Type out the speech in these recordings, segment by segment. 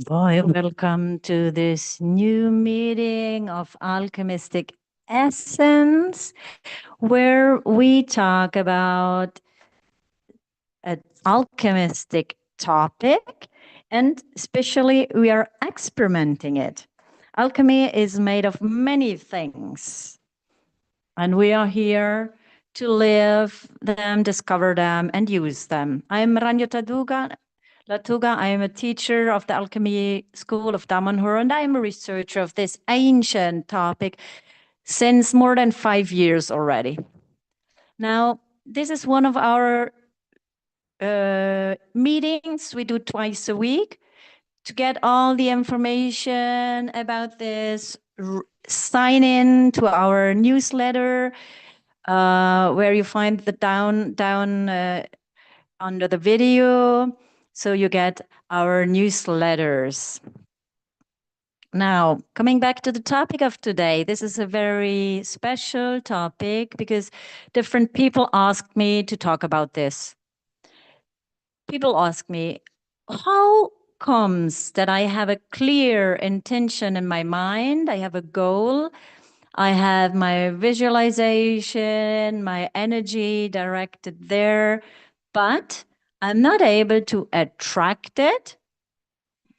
Boy, welcome to this new meeting of Alchemistic Essence, where we talk about an alchemistic topic, and especially we are experimenting it. Alchemy is made of many things, and we are here to live them, discover them, and use them. I'm Ranyota Latuga. I am a teacher of the Alchemy School of Damanhur, and I am a researcher of this ancient topic since more than 5 years already. Now, this is one of our meetings we do twice a week to get all the information about this. Sign in to our newsletter, where you find the down under the video, so you get our newsletters. Now, coming back to the topic of today, this is a very special topic because different people asked me to talk about this. People ask me, how comes that I have a clear intention in my mind, I have a goal, I have my visualization, my energy directed there, but I'm not able to attract it,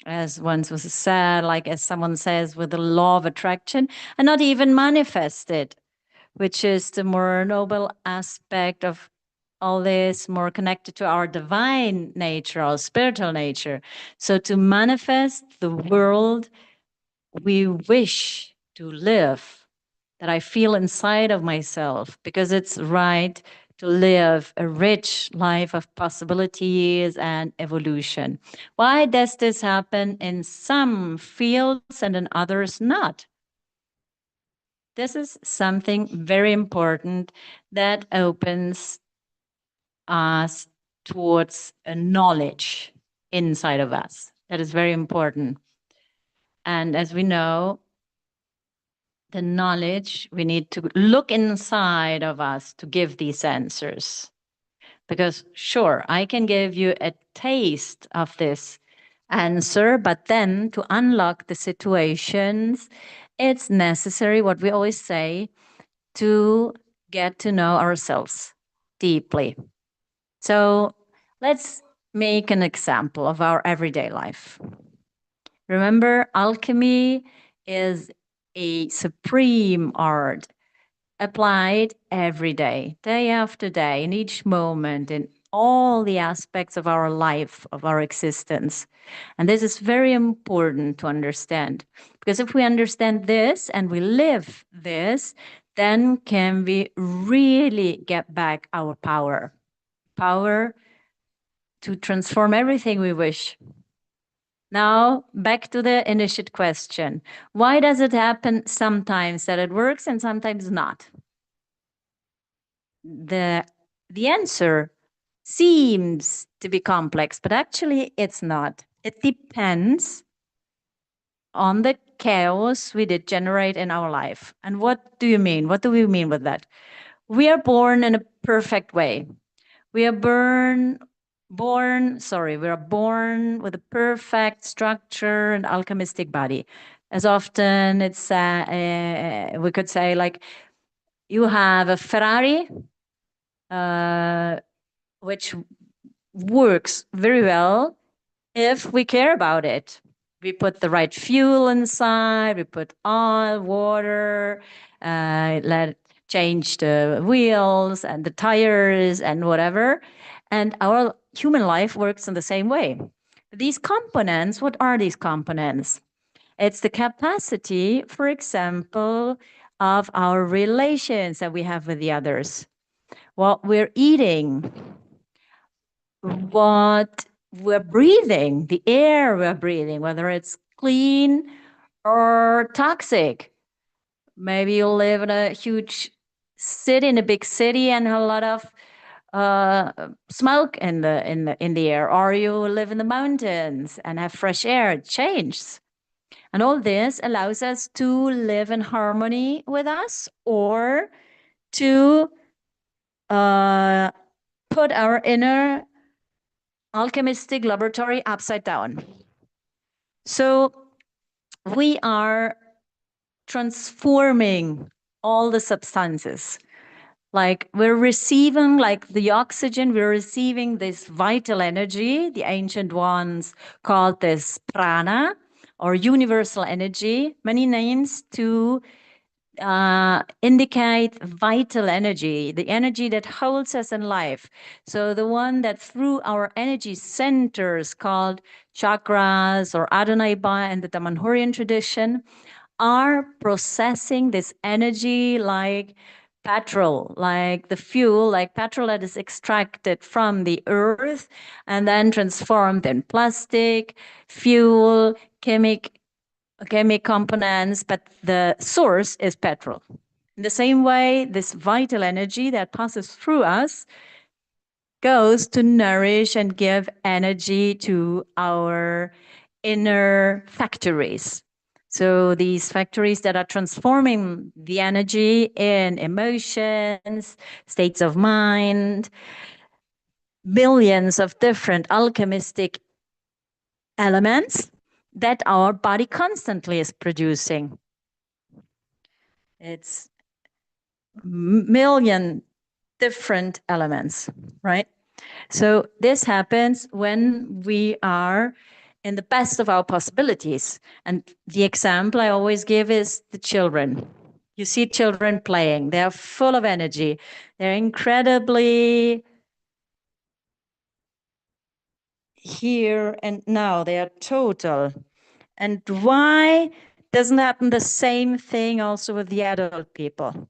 as once was said, like as someone says, with the law of attraction, and not even manifest it, which is the more noble aspect of all this, more connected to our divine nature, our spiritual nature. So to manifest the world we wish to live, that I feel inside of myself, because it's right to live a rich life of possibilities and evolution. Why does this happen in some fields and in others not? This is something very important that opens us towards a knowledge inside of us. That is very important. And as we know, the knowledge, we need to look inside of us to give these answers. Because sure, I can give you a taste of this answer, but then to unlock the situations, it's necessary, what we always say, to get to know ourselves deeply. So let's make an example of our everyday life. Remember, alchemy is a supreme art applied every day, day after day, in each moment, in all the aspects of our life, of our existence. And this is very important to understand, because if we understand this and we live this, then can we really get back our power to transform everything we wish. Now, back to the initial question. Why does it happen sometimes that it works and sometimes not? The answer seems to be complex, but actually it's not. It depends on the chaos we did generate in our life. And what do you mean? What do we mean with that? We are born in a perfect way. We are born with a perfect structure and alchemistic body. As often it's, we could say, like, you have a Ferrari, which works very well if we care about it. We put the right fuel inside, we put oil, water, let change the wheels and the tires and whatever. And our human life works in the same way. These components, what are these components? It's the capacity, for example, of our relations that we have with the others. What we're eating, what we're breathing, the air we're breathing, whether it's clean or toxic. Maybe you live in a huge city, in a big city, and a lot of smoke in the air, or you live in the mountains and have fresh air. It changes, and all this allows us to live in harmony with us, or to put our inner alchemistic laboratory upside down. So we are transforming all the substances. Like we're receiving, like the oxygen, we're receiving this vital energy. The ancient ones called this prana or universal energy, many names to indicate vital energy, the energy that holds us in life. So the one that through our energy centers called chakras or Adonai-ba in the Damanhurian tradition are processing this energy like petrol, like the fuel, like petrol that is extracted from the earth and then transformed in plastic, fuel, chemic components, but the source is petrol. In the same way, this vital energy that passes through us goes to nourish and give energy to our inner factories. So these factories that are transforming the energy in emotions, states of mind, millions of different alchemistic elements that our body constantly is producing. It's million different elements, right? So this happens when we are in the best of our possibilities. And the example I always give is the children. You see children playing, they're full of energy. They're incredibly here and now. They are total. And why doesn't happen the same thing also with the adult people?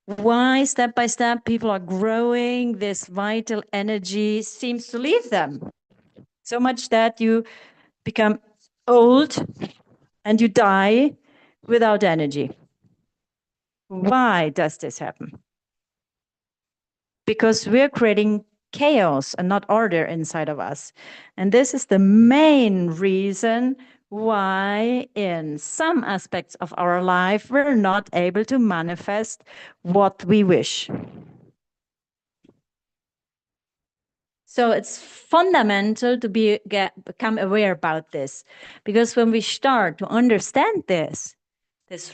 Why step by step people are growing, this vital energy seems to leave them so much that you become old and you die without energy. Why does this happen? Because we're creating chaos and not order inside of us. And this is the main reason why in some aspects of our life we're not able to manifest what we wish. So it's fundamental to become aware about this, because when we start to understand this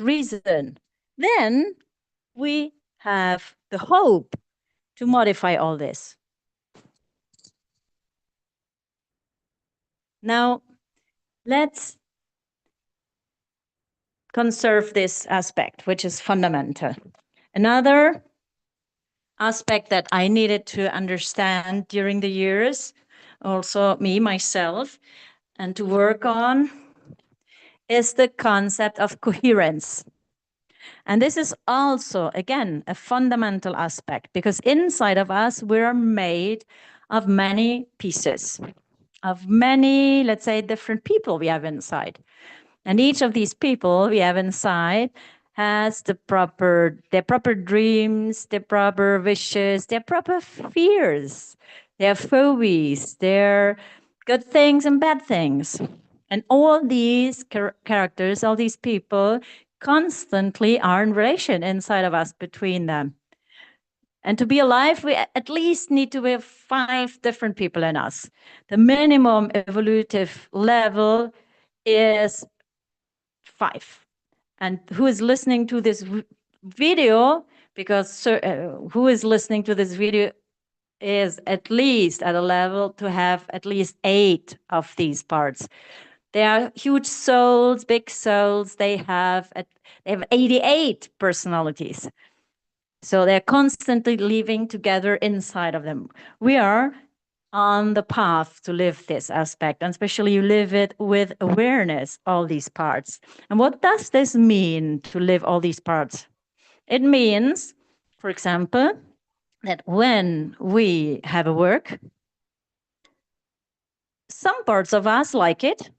reason, then we have the hope to modify all this. Now, let's conserve this aspect, which is fundamental. Another aspect that I needed to understand during the years, also me, myself, and to work on is the concept of coherence. And this is also, again, a fundamental aspect because inside of us, we're made of many pieces, of many, let's say, different people we have inside. And each of these people we have inside has their proper dreams, their proper wishes, their proper fears, their phobias, their good things and bad things. And all these characters, all these people constantly are in relation inside of us between them. And to be alive, we at least need to have 5 different people in us. The minimum evolutive level is 5. And who is listening to this video, because who is listening to this video is at least at a level to have at least 8 of these parts. They are huge souls, big souls. They have 88 personalities. So they're constantly living together inside of them. We are on the path to live this aspect, and especially you live it with awareness, all these parts. And what does this mean to live all these parts? It means, for example, that when we have a work, some parts of us like it.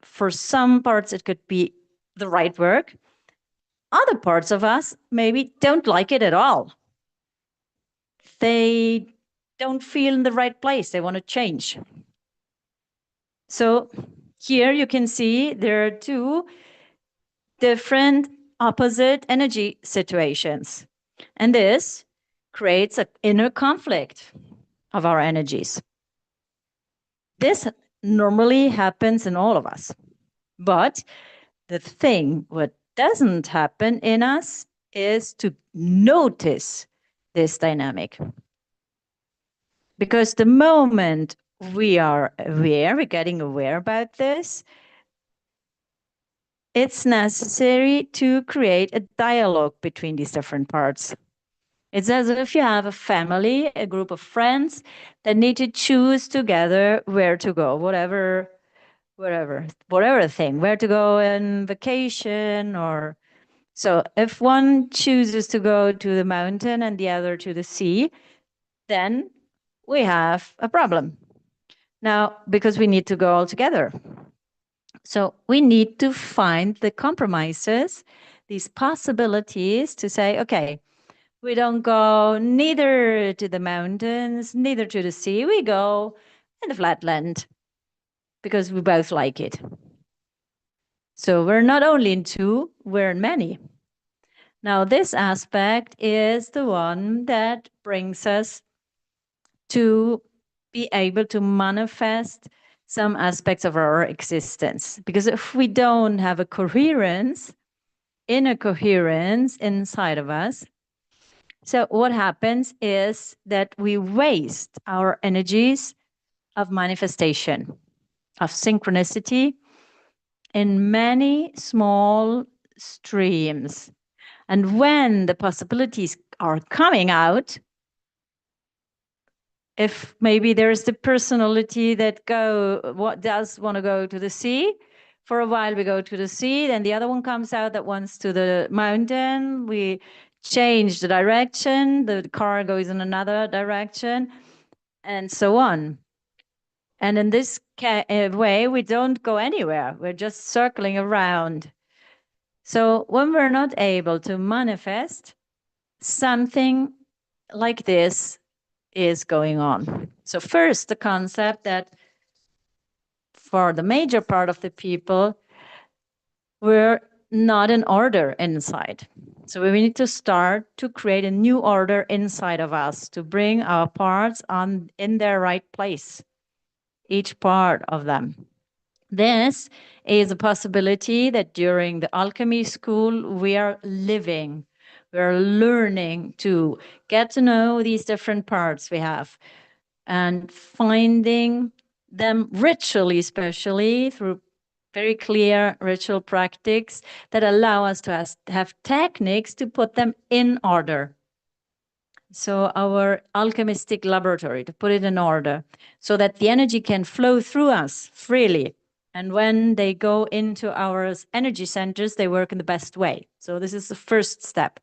For some parts, it could be the right work. Other parts of us maybe don't like it at all. They don't feel in the right place. They want to change. So here you can see there are 2 different opposite energy situations. And this creates an inner conflict of our energies. This normally happens in all of us. But the thing what doesn't happen in us is to notice this dynamic. Because the moment we are aware, we're getting aware about this, it's necessary to create a dialogue between these different parts. It's as if you have a family, a group of friends that need to choose together where to go, whatever thing, where to go on vacation or so. If one chooses to go to the mountain and the other to the sea, then we have a problem. Now, because we need to go all together. So we need to find the compromises, these possibilities to say, okay, we don't go neither to the mountains, neither to the sea. We go in the flatland because we both like it. So we're not only in two, we're in many. Now, this aspect is the one that brings us to be able to manifest some aspects of our existence. Because if we don't have a coherence, inner coherence inside of us, so what happens is that we waste our energies of manifestation, of synchronicity in many small streams. And when the possibilities are coming out, if maybe there's the personality that does want to go to the sea, for a while we go to the sea, then the other one comes out that wants to the mountain. We change the direction, the car goes in another direction, and so on. And in this way, we don't go anywhere. We're just circling around. So when we're not able to manifest, something like this is going on. So first, the concept that for the major part of the people, we're not in order inside. So we need to start to create a new order inside of us to bring our parts in their right place, each part of them. This is a possibility that during the alchemy school, we are living. We're learning to get to know these different parts we have and finding them ritually, especially through very clear ritual practices that allow us to have techniques to put them in order. So our alchemistic laboratory, to put it in order, so that the energy can flow through us freely. And when they go into our energy centers, they work in the best way. So this is the first step,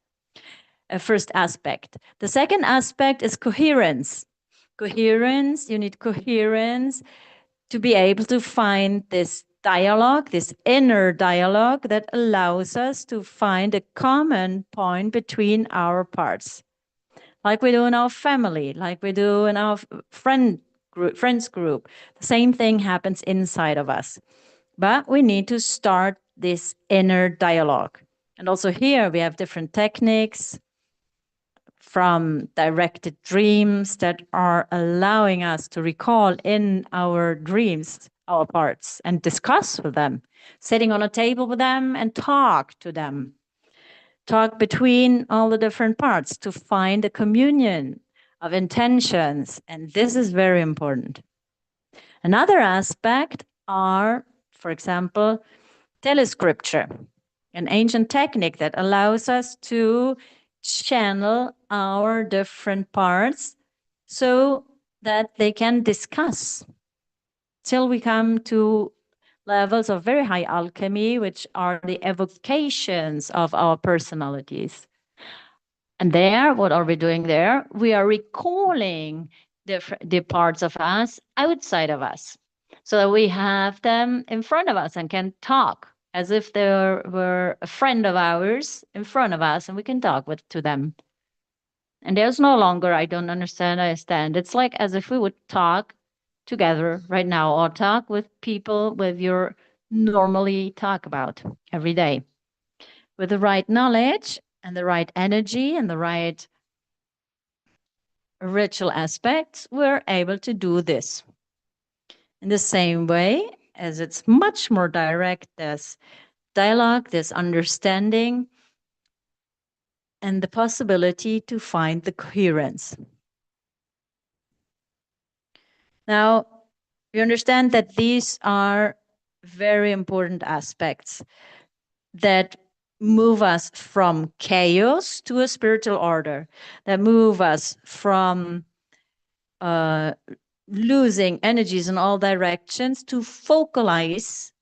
a first aspect. The second aspect is coherence. Coherence, you need coherence to be able to find this dialogue, this inner dialogue that allows us to find a common point between our parts. Like we do in our family, like we do in our friends group. The same thing happens inside of us. But we need to start this inner dialogue. And also here we have different techniques from directed dreams that are allowing us to recall in our dreams our parts and discuss with them, sitting on a table with them and talk to them. Talk between all the different parts to find a communion of intentions. And this is very important. Another aspect are, for example, telescripture, an ancient technique that allows us to channel our different parts so that they can discuss till we come to levels of very high alchemy, which are the evocations of our personalities. And there, what are we doing there? We are recalling the parts of us outside of us so that we have them in front of us and can talk as if they were a friend of ours in front of us and we can talk to them. And there's no longer, I don't understand, I stand. It's like as if we would talk together right now or talk with people with your normally talk about every day. With the right knowledge and the right energy and the right ritual aspects, we're able to do this. In the same way as it's much more direct, there's dialogue, there's understanding, and the possibility to find the coherence. Now, you understand that these are very important aspects that move us from chaos to a spiritual order, that move us from uh, losing energies in all directions to focalize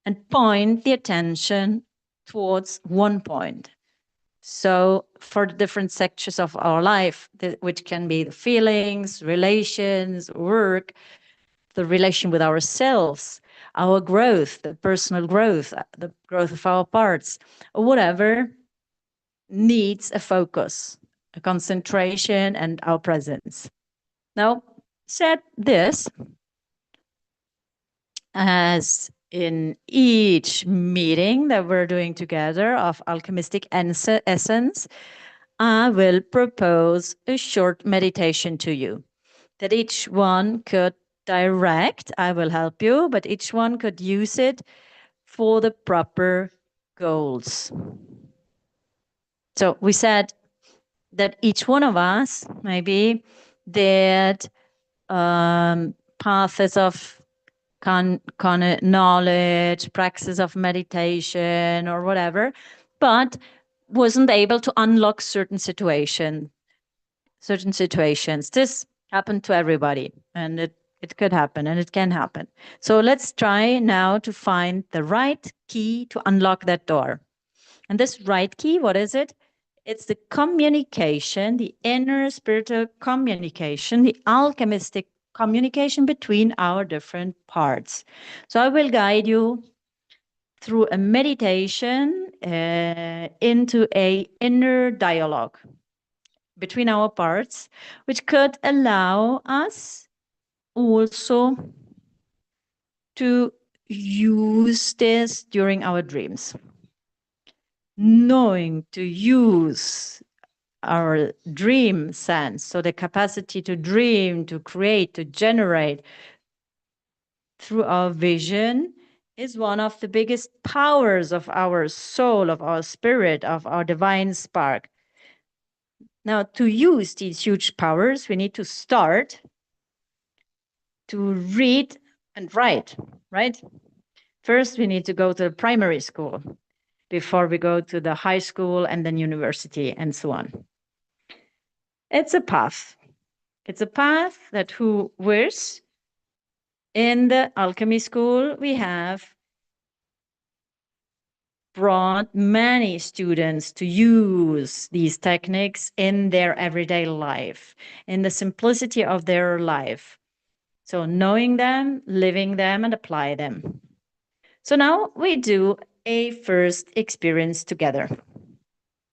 and point the attention towards one point. So, for the different sectors of our life, which can be the feelings, relations, work, the relation with ourselves, our growth, the personal growth, the growth of our parts, or whatever needs a focus, a concentration, and our presence. Now, said this, as in each meeting that we're doing together of alchemistic essence, I will propose a short meditation to you that each one could direct. I will help you, but each one could use it for the proper goals. So we said that each one of us maybe did paths of knowledge, practice of meditation, or whatever, but wasn't able to unlock certain situations. This happened to everybody, and it could happen, and it can happen. So let's try now to find the right key to unlock that door. And this right key, what is it? It's the communication, the inner spiritual communication, the alchemistic communication between our different parts. So I will guide you through a meditation into a inner dialogue between our parts, which could allow us also to use this during our dreams. Knowing to use our dream sense, so the capacity to dream, to create, to generate through our vision is one of the biggest powers of our soul, of our spirit, of our divine spark. Now, to use these huge powers, we need to start to read and write, right? First, we need to go to primary school before we go to the high school and then university and so on. It's a path. It's a path that who wears in the alchemy school, we have brought many students to use these techniques in their everyday life, in the simplicity of their life. So knowing them, living them, and apply them. So now we do a first experience together.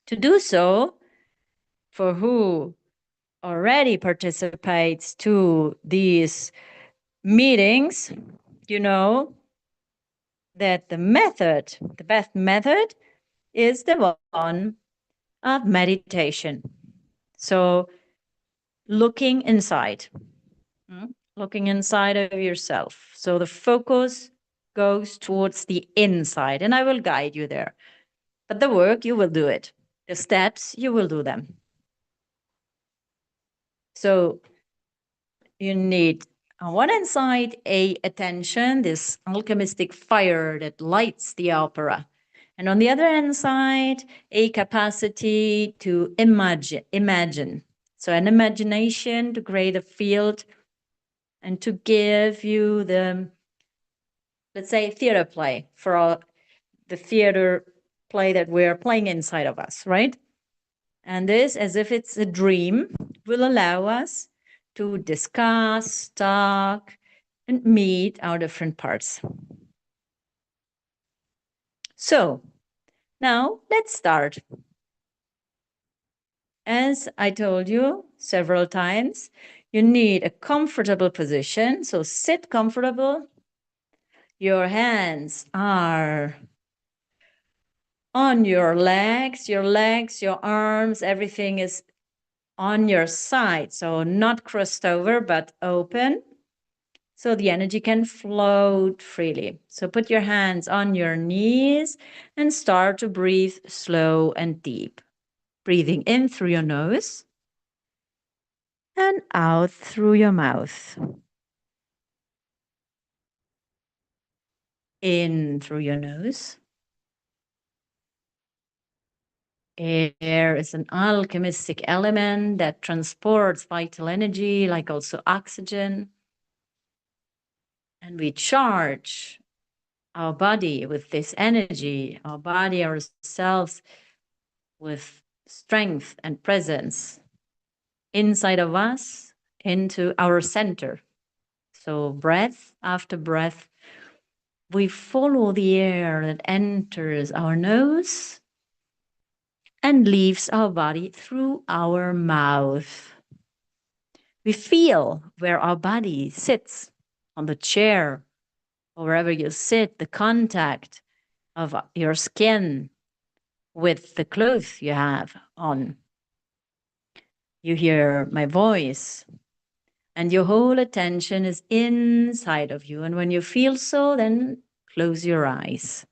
To do so, for who already participates to these meetings, you know that the best method is the one of meditation. So looking inside, looking inside of yourself. So the focus goes towards the inside, and I will guide you there. But the work, you will do it. The steps, you will do them. So you need on one hand side a attention, this alchemistic fire that lights the opera. And on the other hand side, a capacity to imagine. So an imagination to create a field and to give you the, let's say, theater play for all the theater play that we're playing inside of us, right? And this, as if it's a dream, will allow us to discuss, talk, and meet our different parts. So now let's start. As I told you several times, you need a comfortable position. So sit comfortable. Your hands are on your legs, your arms, everything is on your side. So not crossed over, but open. so the energy can float freely. So put your hands on your knees and start to breathe slow and deep. Breathing in through your nose and out through your mouth. In through your nose. Air is an alchemistic element that transports vital energy, like also oxygen. And we charge our body with this energy, our body, ourselves, with strength and presence inside of us into our center. So, breath after breath, we follow the air that enters our nose and leaves our body through our mouth. We feel where our body sits on the chair or wherever you sit, the contact of your skin with the clothes you have on. You hear my voice, and your whole attention is inside of you. And when you feel so, then close your eyes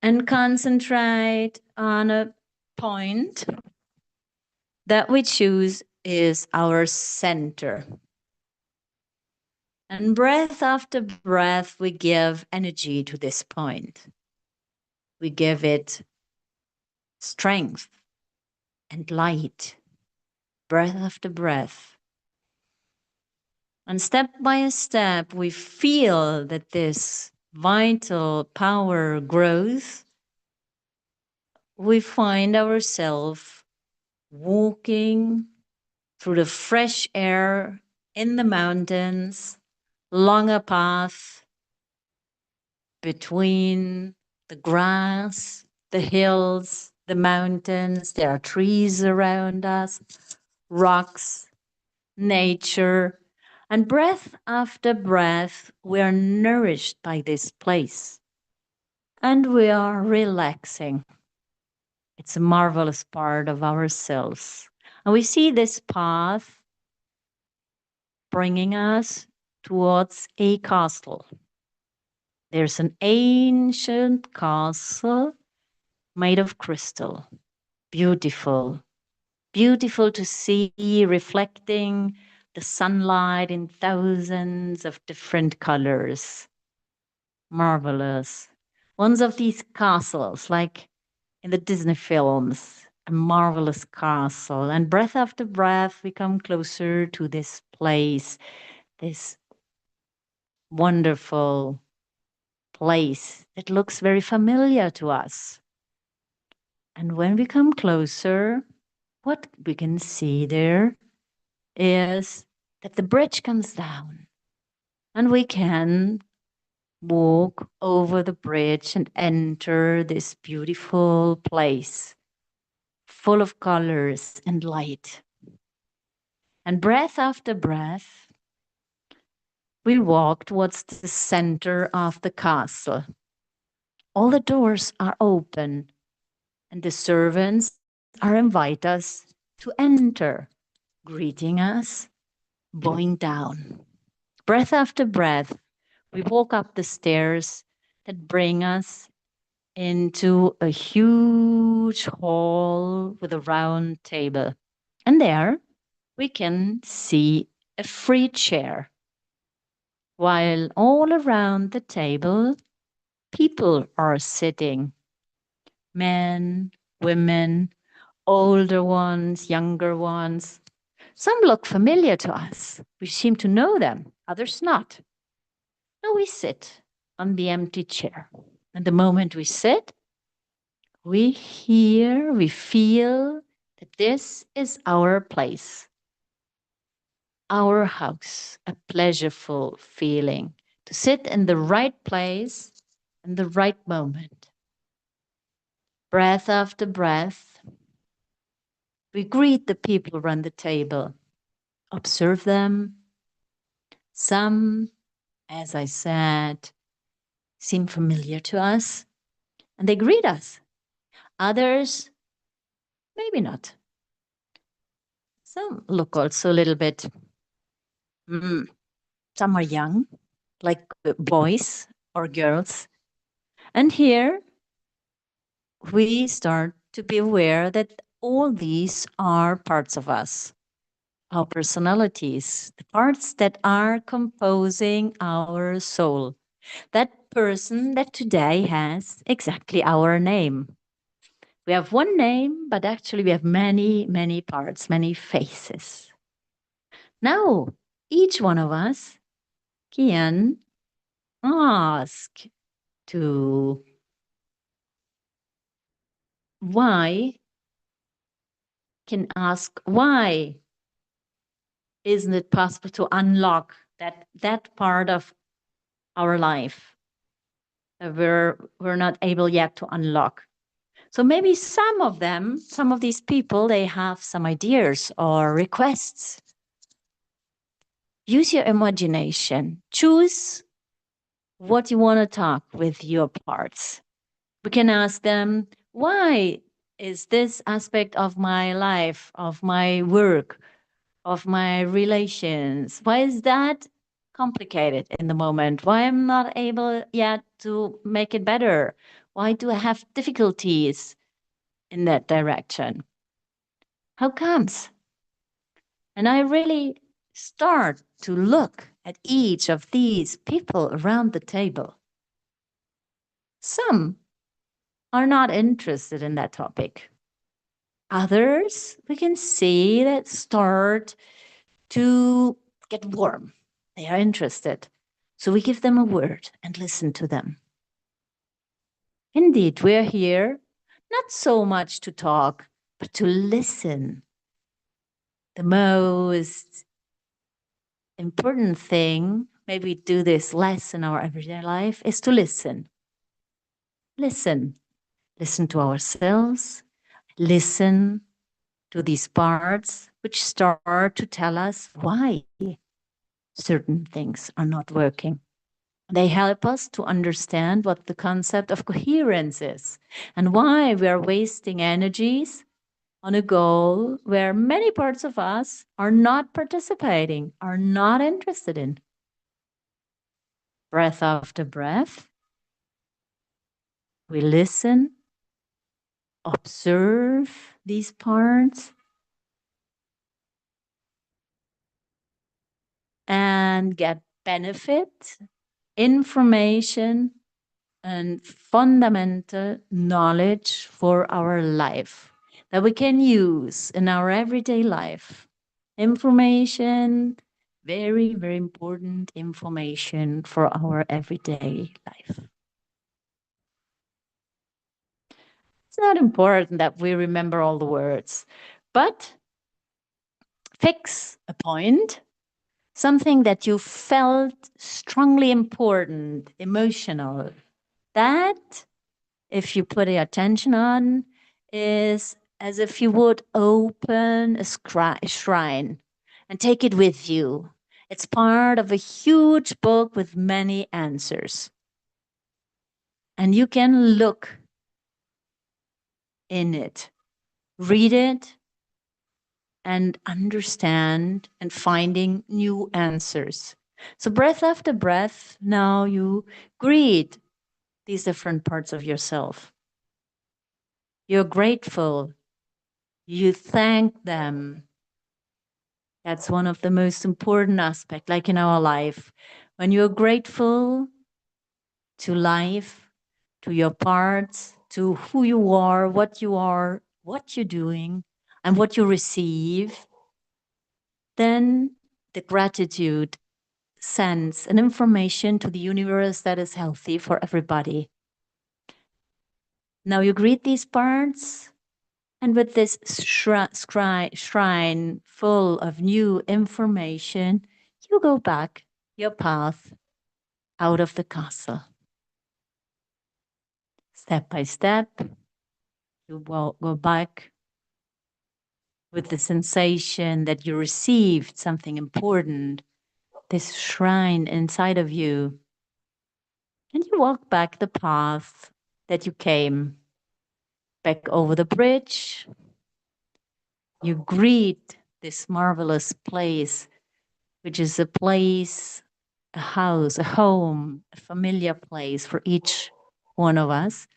and concentrate on a point that we choose is our center. And breath after breath, we give energy to this point. We give it strength and light, breath after breath. And step by step, we feel that this vital power grows. We find ourselves walking through the fresh air in the mountains, along a path between the grass, the hills, the mountains. There are trees around us, rocks, nature. And breath after breath, we are nourished by this place. And we are relaxing. It's a marvelous part of ourselves. And we see this path bringing us towards a castle. There's an ancient castle made of crystal. Beautiful. Beautiful to see reflecting the sunlight in thousands of different colors. Marvelous. One of these castles, like in the Disney films, a marvelous castle. And breath after breath, we come closer to this place, this wonderful place that looks very familiar to us. And when we come closer, what we can see there is that the bridge comes down and we can walk over the bridge and enter this beautiful place full of colors and light. And breath after breath, we walk towards the center of the castle. All the doors are open and the servants are invite us to enter, greeting us, bowing down. Breath after breath, we walk up the stairs that bring us into a huge hall with a round table. And there we can see a free chair, while all around the table, people are sitting, men, women, older ones, younger ones. Some look familiar to us. We seem to know them, others not. Now we sit on the empty chair. And the moment we sit, we hear, we feel that this is our place, our house, a pleasureful feeling to sit in the right place in the right moment. Breath after breath, we greet the people around the table, observe them. Some, as I said, seem familiar to us and they greet us. Others, maybe not. Some look also a little bit Mm, some are young, like boys or girls. And here we start to be aware that all these are parts of us, our personalities, the parts that are composing our soul. That person that today has exactly our name. We have one name, but actually we have many, many parts, many faces. Now, each one of us can ask to why, can ask why isn't it possible to unlock that part of our life that we're not able yet to unlock. So maybe some of them, some of these people, they have some ideas or requests. Use your imagination. Choose what you want to talk with your parts. We can ask them, why is this aspect of my life, of my work, of my relations, why is that complicated in the moment? Why am I not able yet to make it better? Why do I have difficulties in that direction? How comes? And I really start to look at each of these people around the table. Some are not interested in that topic. Others, we can see that start to get warm. They are interested. So we give them a word and listen to them. Indeed, we're here not so much to talk, but to listen. The most important thing, maybe we do this less in our everyday life, is to listen. Listen. Listen to ourselves. Listen to these parts which start to tell us why certain things are not working. They help us to understand what the concept of coherence is and why we are wasting energies on a goal where many parts of us are not participating, are not interested in. Breath after breath, we listen, observe these parts, and get benefit, information, and fundamental knowledge for our life that we can use in our everyday life. Information, very, very important information for our everyday life. It's not important that we remember all the words, but fix a point, something that you felt strongly important, emotional, that if you put your attention on, is as if you would open a shrine and take it with you. It's part of a huge book with many answers. And you can look in it, read it, and understand and finding new answers. So, breath after breath, now you greet these different parts of yourself. You're grateful. You thank them. That's one of the most important aspects, like in our life. When you're grateful to life, to your parts, to who you are, what you're doing, and what you receive, then the gratitude sends an information to the universe that is healthy for everybody. Now you greet these parts, and with this shrine full of new information, you go back your path out of the castle. Step by step, you will go back with the sensation that you received something important, this shrine inside of you. And you walk back the path that you came, back over the bridge. You greet this marvelous place which is a place, a house, a home, a familiar place for each one of us,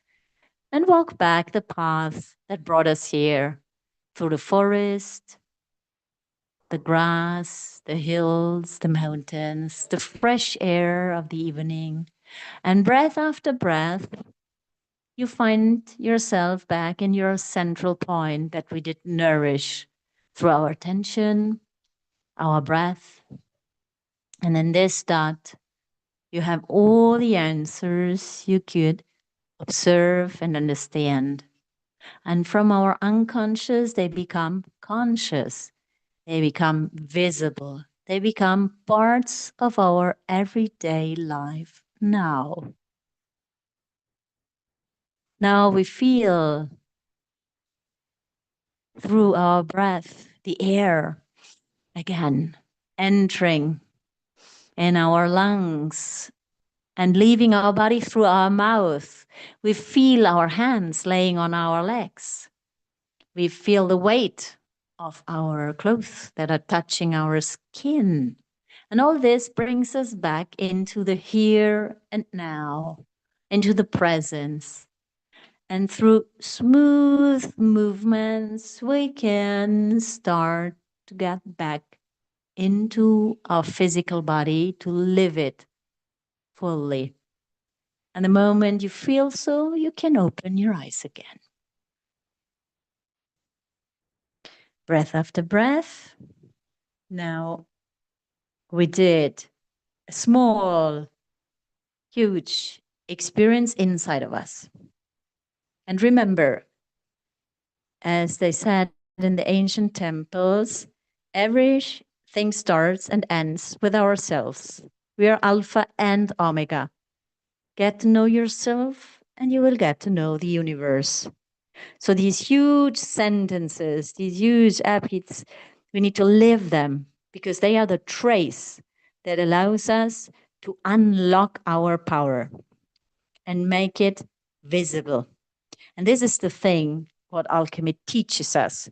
and walk back the path that brought us here through the forest, the grass, the hills, the mountains, the fresh air of the evening. And breath after breath, you find yourself back in your central point that we did nourish through our attention, our breath. And in this dot, you have all the answers you could observe and understand. And from our unconscious, they become conscious. They become visible. They become parts of our everyday life now. Now we feel through our breath the air again entering in our lungs and leaving our body through our mouth. We feel our hands laying on our legs. We feel the weight of our clothes that are touching our skin. And all this brings us back into the here and now, into the presence. And through smooth movements, we can start to get back into our physical body to live it fully. And the moment you feel so, you can open your eyes again. Breath after breath. Now we did a small, huge experience inside of us. And remember, as they said in the ancient temples, everything starts and ends with ourselves. We are Alpha and Omega. Get to know yourself, and you will get to know the universe. So these huge sentences, these huge epics, we need to live them because they are the trace that allows us to unlock our power and make it visible. And this is the thing what alchemy teaches us,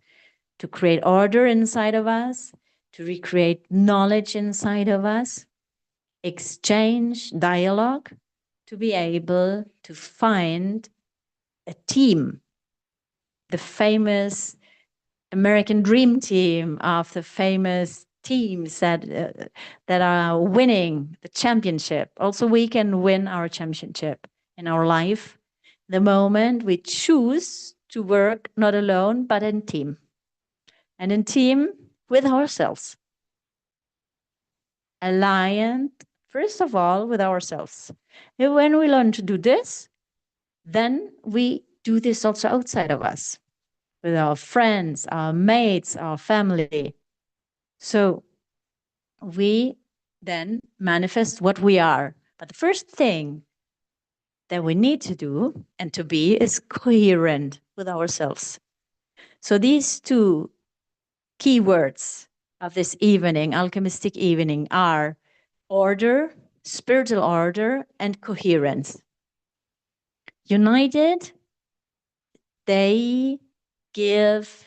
to create order inside of us, to recreate knowledge inside of us, exchange, dialogue, to be able to find a team, the famous American dream team of the famous teams that are winning the championship. Also, we can win our championship in our life the moment we choose to work not alone, but in team. And in team with ourselves. Aligned, first of all, with ourselves. And when we learn to do this, then we do this also outside of us, with our friends, our mates, our family. So we then manifest what we are. But the first thing that we need to do and to be is coherent with ourselves. So these two keywords of this evening, alchemistic evening, are order, spiritual order, and coherence. United, they give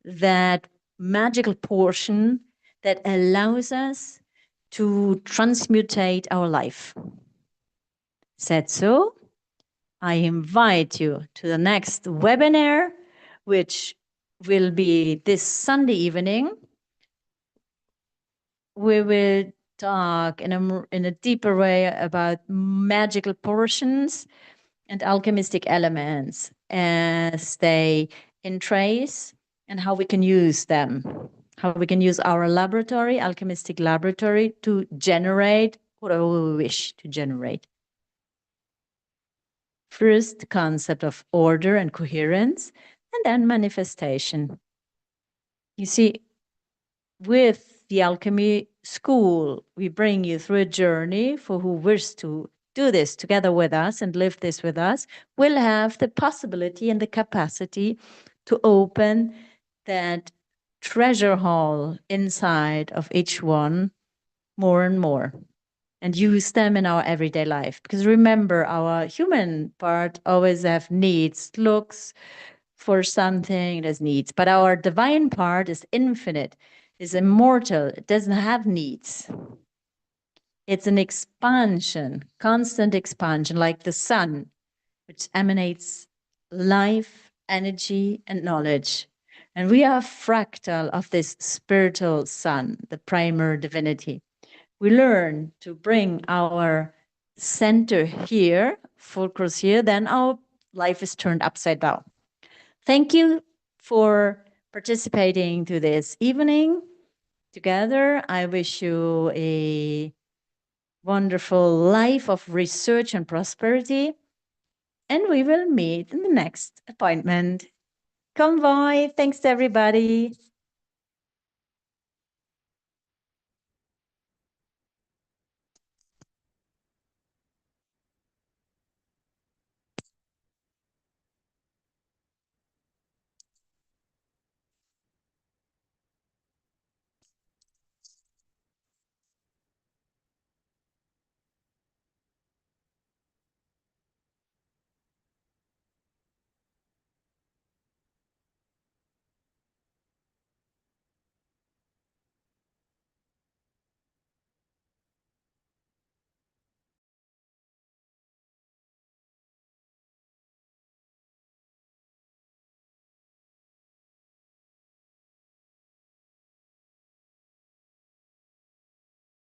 that magical portion that allows us to transmutate our life. Said so, I invite you to the next webinar, which will be this Sunday evening. We will talk in a deeper way about magical portions and alchemistic elements as they entrace and how we can use them, how we can use our laboratory, alchemistic laboratory, to generate whatever we wish to generate. First, the concept of order and coherence, and then manifestation. You see, with the alchemy school, we bring you through a journey for who wishes to do this together with us and live this with us, will have the possibility and the capacity to open that treasure hall inside of each one more and more and use them in our everyday life. Because remember, our human part always have needs, looks for something, it has needs, but our divine part is infinite. is immortal. It doesn't have needs. It's an expansion, constant expansion, like the sun, which emanates life, energy, and knowledge. And we are a fractal of this spiritual sun, the primer divinity. We learn to bring our center here, fulcrus here, then our life is turned upside down. Thank you for participating to this evening together. I wish you a wonderful life of research and prosperity. And we will meet in the next appointment. Convoy. Thanks to everybody.